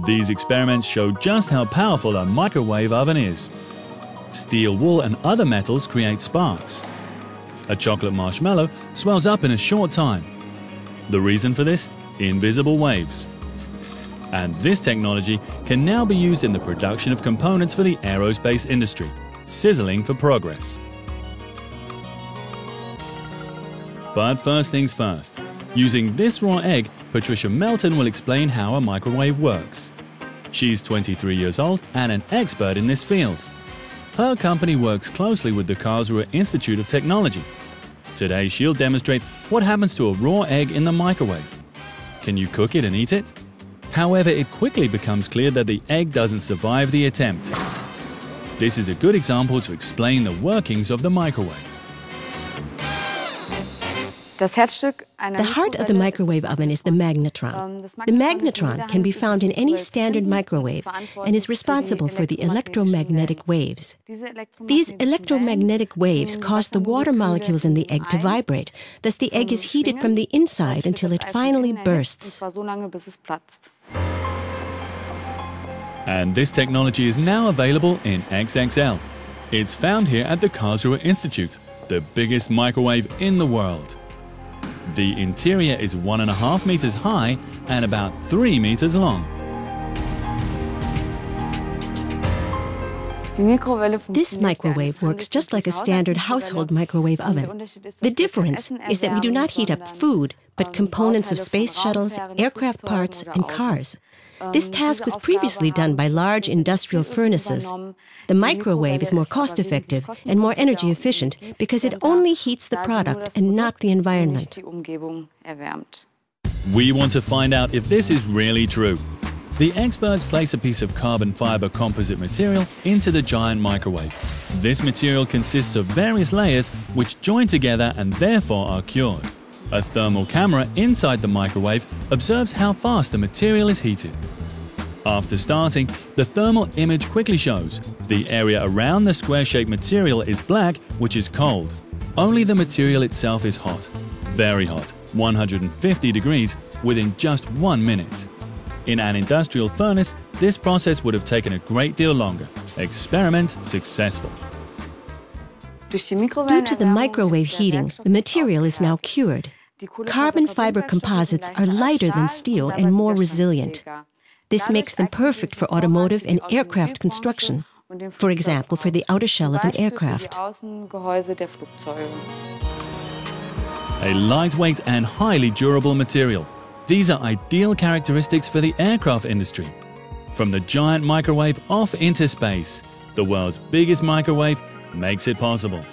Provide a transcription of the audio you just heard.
These experiments show just how powerful a microwave oven is. Steel wool and other metals create sparks. A chocolate marshmallow swells up in a short time. The reason for this? Invisible waves. And this technology can now be used in the production of components for the aerospace industry. Sizzling for progress. But first things first. Using this raw egg, Patricia Melton will explain how a microwave works. She's 23 years old and an expert in this field. Her company works closely with the Karlsruhe Institute of Technology. Today she'll demonstrate what happens to a raw egg in the microwave. Can you cook it and eat it? However, it quickly becomes clear that the egg doesn't survive the attempt. This is a good example to explain the workings of the microwave. The heart of the microwave oven is the magnetron. The magnetron can be found in any standard microwave and is responsible for the electromagnetic waves. These electromagnetic waves cause the water molecules in the egg to vibrate, thus the egg is heated from the inside until it finally bursts. And this technology is now available in XXL. It's found here at the Karlsruhe Institute, the biggest microwave in the world. The interior is 1.5 meters high and about 3 meters long. This microwave works just like a standard household microwave oven. The difference is that we do not heat up food, but components of space shuttles, aircraft parts, and cars. This task was previously done by large industrial furnaces. The microwave is more cost-effective and more energy efficient because it only heats the product and not the environment. We want to find out if this is really true. The experts place a piece of carbon fiber composite material into the giant microwave. This material consists of various layers which join together and therefore are cured. A thermal camera inside the microwave observes how fast the material is heated. After starting, the thermal image quickly shows the area around the square-shaped material is black, which is cold. Only the material itself is hot, very hot, 150 degrees, within just 1 minute. In an industrial furnace, this process would have taken a great deal longer. Experiment successful. Due to the microwave heating, the material is now cured. Carbon fiber composites are lighter than steel and more resilient. This makes them perfect for automotive and aircraft construction, for example, for the outer shell of an aircraft. A lightweight and highly durable material. These are ideal characteristics for the aircraft industry. From the giant microwave off into space, the world's biggest microwave makes it possible.